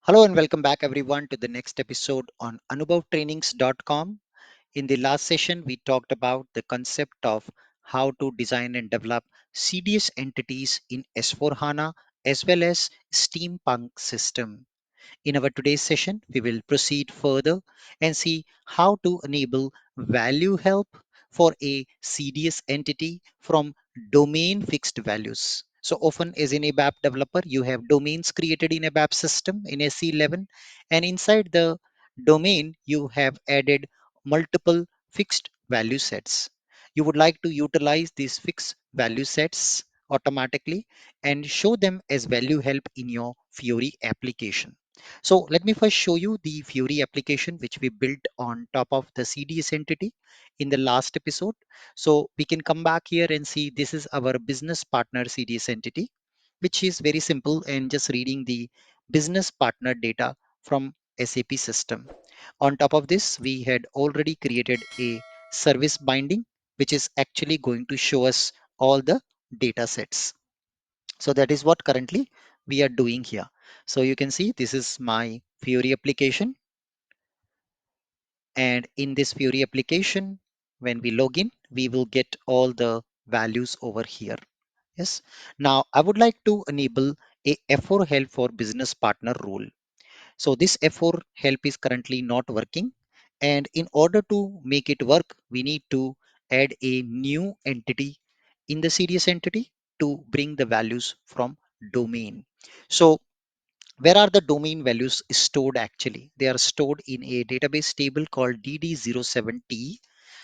Hello and welcome back everyone to the next episode on anubhavtrainings.com. In the last session, we talked about the concept of how to design and develop CDS entities in S4HANA as well as Steampunk system. In our today's session, we will proceed further and see how to enable value help for a CDS entity from domain fixed values. So often as an ABAP developer, you have domains created in ABAP system in SC11, and inside the domain, you have added multiple fixed value sets. You would like to utilize these fixed value sets automatically and show them as value help in your Fiori application. So let me first show you the Fiori application which we built on top of the CDS entity in the last episode. So we can come back here and see this is our business partner CDS entity, which is very simple and just reading the business partner data from SAP system. On top of this, we had already created a service binding, which is actually going to show us all the data sets. So that is what currently we are doing here. So you can see this is my Fiori application. And in this Fiori application, when we log in, we will get all the values over here. Yes. Now I would like to enable a F4 help for business partner rule. So this F4 help is currently not working. And in order to make it work, we need to add a new entity in the CDS entity to bring the values from domain. So where are the domain values stored actually? They are stored in a database table called DD07T.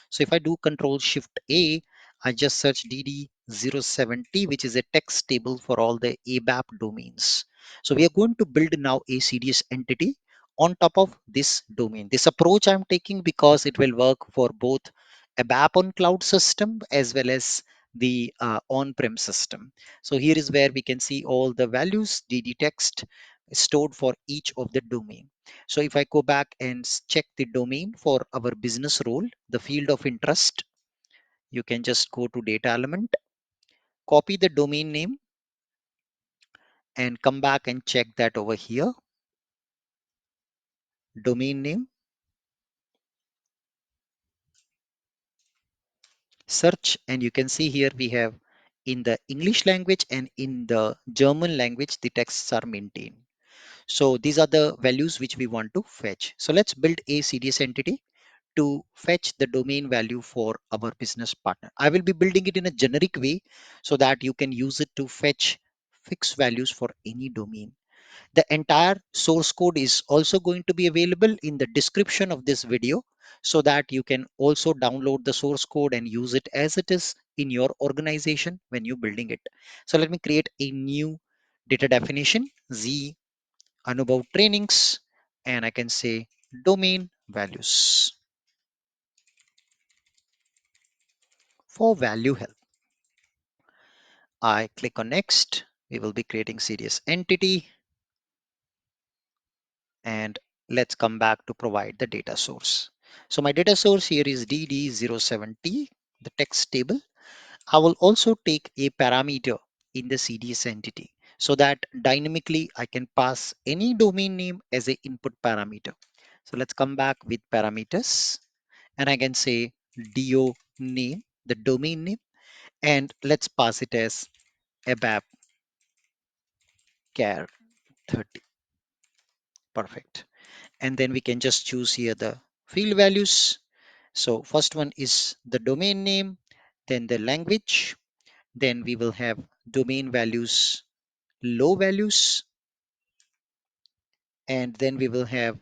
So if I do Control Shift A, I just search DD07T, which is a text table for all the ABAP domains. So we are going to build now a CDS entity on top of this domain. This approach I'm taking because it will work for both ABAP on cloud system as well as the on-prem system. So here is where we can see all the values DD text stored for each of the domain. So if I go back and check the domain for our business role, the field of interest, you can just go to data element, copy the domain name and come back and check that over here, domain name, search, and you can see here we have in the English language and in the German language, the texts are maintained. So these are the values which we want to fetch. So let's build a CDS entity to fetch the domain value for our business partner. I will be building it in a generic way so that you can use it to fetch fixed values for any domain. The entire source code is also going to be available in the description of this video so that you can also download the source code and use it as it is in your organization when you're building it. So let me create a new data definition, Z Anubhav Trainings, and I can say domain values for value help. I click on next. We will be creating CDS entity and let's come back to provide the data source. So my data source here is DD07T, the text table. I will also take a parameter in the CDS entity so that dynamically I can pass any domain name as a input parameter. So let's come back with parameters and I can say DO name, the domain name, and let's pass it as ABAP care 30. Perfect. And then we can just choose here the field values. So first one is the domain name, then the language, then we will have domain values, low values, and then we will have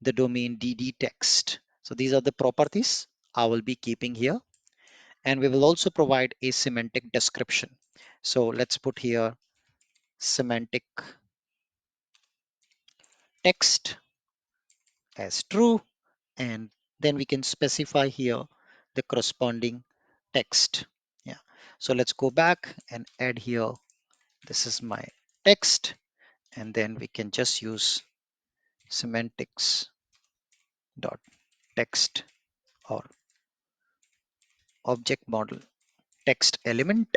the domain DD text. So these are the properties I will be keeping here. And we will also provide a semantic description. So let's put here semantic text as true, and then we can specify here the corresponding text. Yeah. So let's go back and add here. This is my text, and then we can just use semantics dot text or object model text element.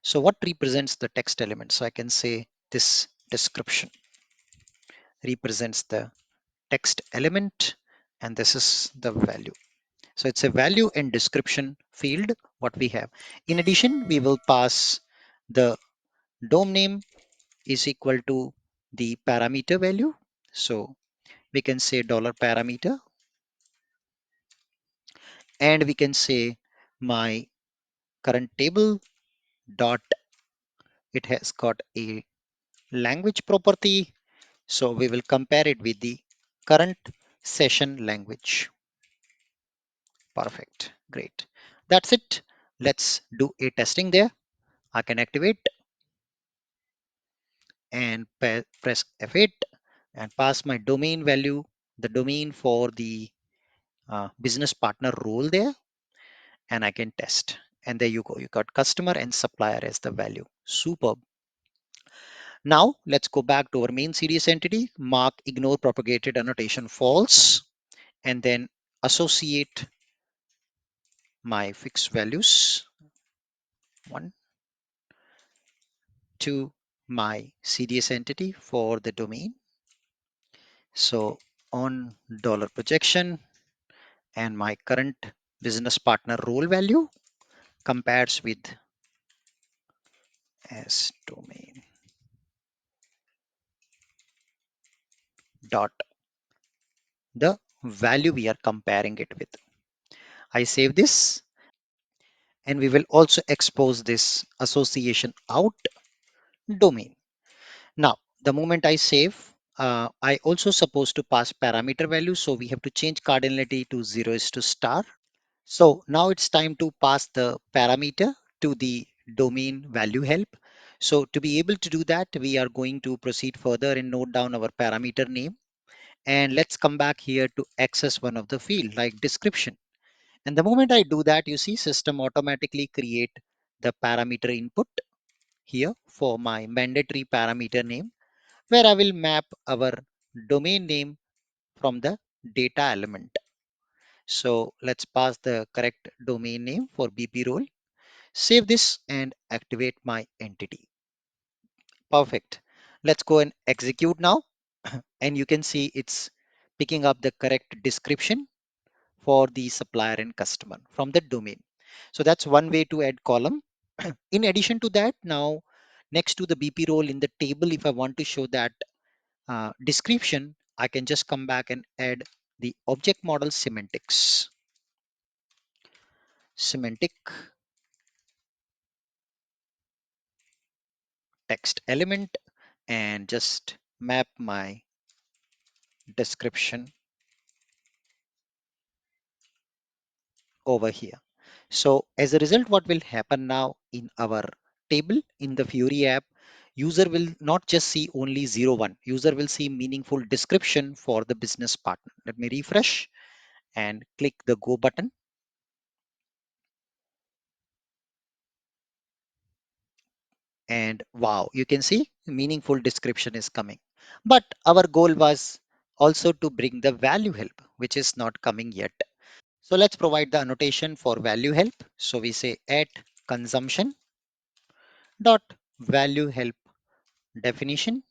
So what represents the text element? So I can say this description. represents the text element, and this is the value. So it's a value and description field what we have. In addition, we will pass the DOM name is equal to the parameter value. So we can say dollar $parameter, and we can say my current table dot, it has got a language property. So we will compare it with the current session language. Perfect. Great. That's it. Let's do a testing there. I can activate and press F8 and pass my domain value, the domain for the business partner role there, and I can test. And there you go. You got customer and supplier as the value. Superb. Now let's go back to our main CDS entity, mark ignore propagated annotation false, and then associate my fixed values, one, to my CDS entity for the domain. So on dollar projection and my current business partner role value compares with as domain dot the value we are comparing it with. I save this, and we will also expose this association out domain. Now, the moment I save, I also supposed to pass parameter value. So we have to change cardinality to 0 is to star. So now it's time to pass the parameter to the domain value help. So to be able to do that, we are going to proceed further and note down our parameter name. And let's come back here to access one of the field like description. And the moment I do that, you see system automatically create the parameter input here for my mandatory parameter name, where I will map our domain name from the data element. So let's pass the correct domain name for BP role. Save this and activate my entity. Perfect. Let's go and execute now. And you can see it's picking up the correct description for the supplier and customer from the domain. So that's one way to add column. In addition to that, now next to the BP role in the table, if I want to show that description, I can just come back and add the object model semantics. Semantic text element and just map my description over here. So as a result, what will happen now in our table in the Fury app, user will not just see only 0, 1. User will see meaningful description for the business partner. Let me refresh and click the go button. And wow, you can see meaningful description is coming. But our goal was also to bring the value help, which is not coming yet. So let's provide the annotation for value help. So we say at consumption dot value help definition.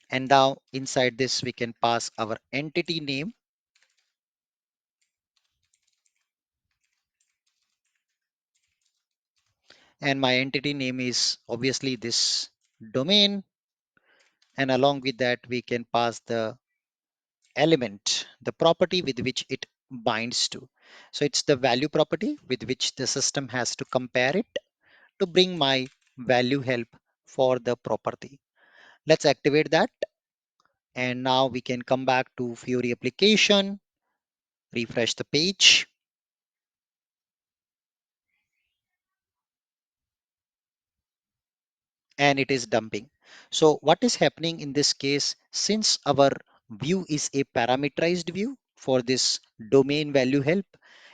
And now inside this, we can pass our entity name. And my entity name is obviously this domain. And along with that, we can pass the element, the property with which it binds to. So it's the value property with which the system has to compare it to bring my value help for the property. Let's activate that. And now we can come back to Fury application, refresh the page. And it is dumping. So what is happening in this case, since our view is a parameterized view for this domain value help,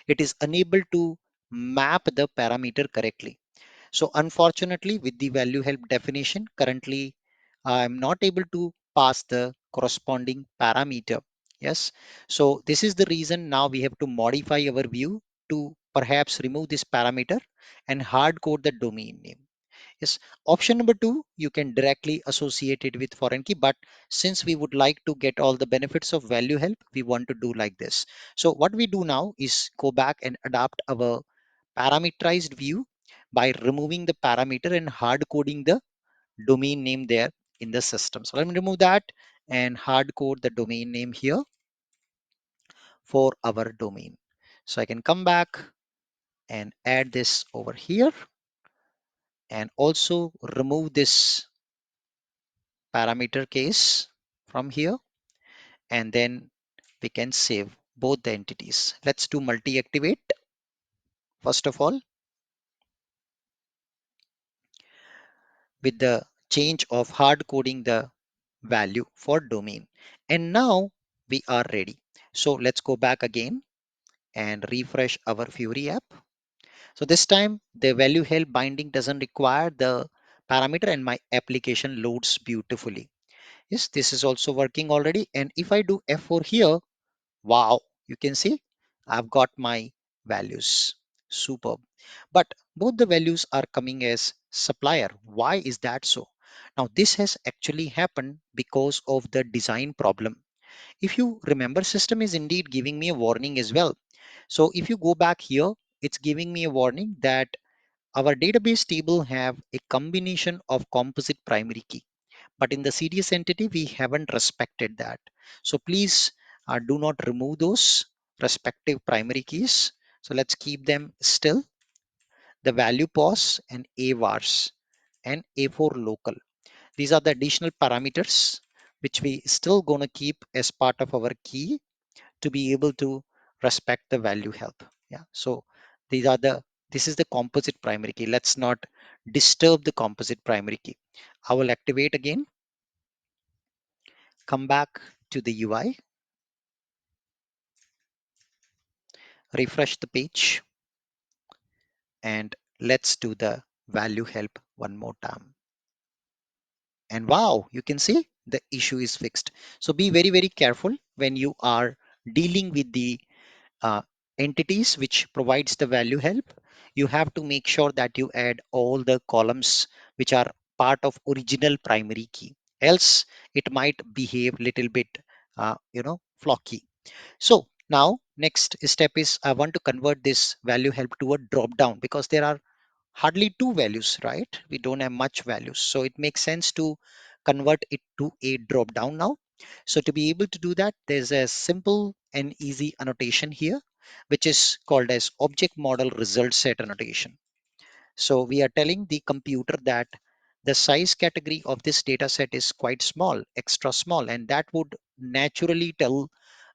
it is unable to map the parameter correctly. So unfortunately, with the value help definition, currently I'm not able to pass the corresponding parameter. Yes. So this is the reason now we have to modify our view to perhaps remove this parameter and hard code the domain name. Yes. Option number two, you can directly associate it with foreign key, but since we would like to get all the benefits of value help, we want to do like this. So what we do now is go back and adapt our parameterized view by removing the parameter and hard coding the domain name there in the system. So let me remove that and hard code the domain name here for our domain. So I can come back and add this over here and also remove this parameter case from here, and then we can save both the entities. Let's do multi-activate. First of all, with the change of hard coding the value for domain. And now we are ready. So let's go back again and refresh our Fury app. So this time the value held binding doesn't require the parameter and my application loads beautifully. Yes, this is also working already. And if I do F4 here, wow, you can see I've got my values. Superb. But both the values are coming as supplier. Why is that so? Now, this has actually happened because of the design problem. If you remember, system is indeed giving me a warning as well. So if you go back here, it's giving me a warning that our database table have a combination of composite primary key, but in the CDS entity, we haven't respected that. So please do not remove those respective primary keys. So let's keep them still. The value pos and avars and a4 local. These are the additional parameters which we still gonna keep as part of our key to be able to respect the value help. Yeah. So these are the this is the composite primary key. Let's not disturb the composite primary key. I will activate again, come back to the UI, refresh the page, and let's do the value help one more time. And wow, you can see the issue is fixed. So be very, very careful when you are dealing with the uh, entities which provides the value help. You have to make sure that you add all the columns which are part of original primary key. Else it might behave little bit, flocky. So now next step is I want to convert this value help to a drop down because there are hardly two values, right? We don't have much values. So it makes sense to convert it to a drop down now. So to be able to do that, there's a simple and easy annotation here, which is called as object model result set annotation. So we are telling the computer that the size category of this data set is quite small, extra small, and that would naturally tell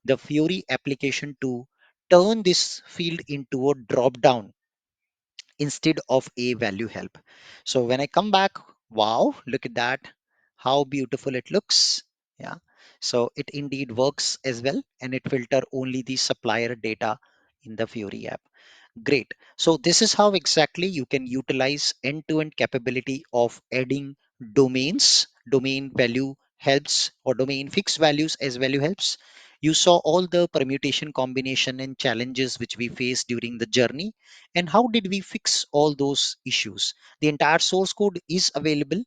the Fury application to turn this field into a drop down instead of a value help. So when I come back, wow, look at that, how beautiful it looks. Yeah. So it indeed works as well, and it filter only the supplier data in the Fury app. Great. So this is how exactly you can utilize end-to-end capability of adding domains, domain value helps or domain fixed values as value helps. You saw all the permutation combination and challenges which we faced during the journey, and how did we fix all those issues. The entire source code is available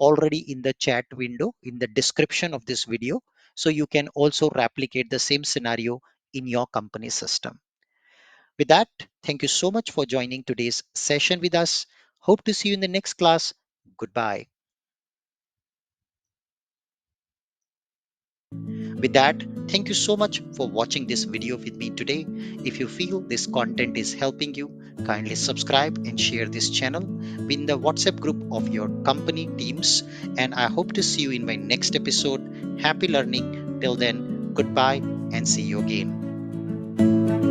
already in the chat window in the description of this video. So you can also replicate the same scenario in your company system. With that, thank you so much for joining today's session with us. Hope to see you in the next class. Goodbye. With that, thank you so much for watching this video with me today. If you feel this content is helping you, kindly subscribe and share this channel in the WhatsApp group of your company teams. And I hope to see you in my next episode. Happy learning. Till then, goodbye and see you again.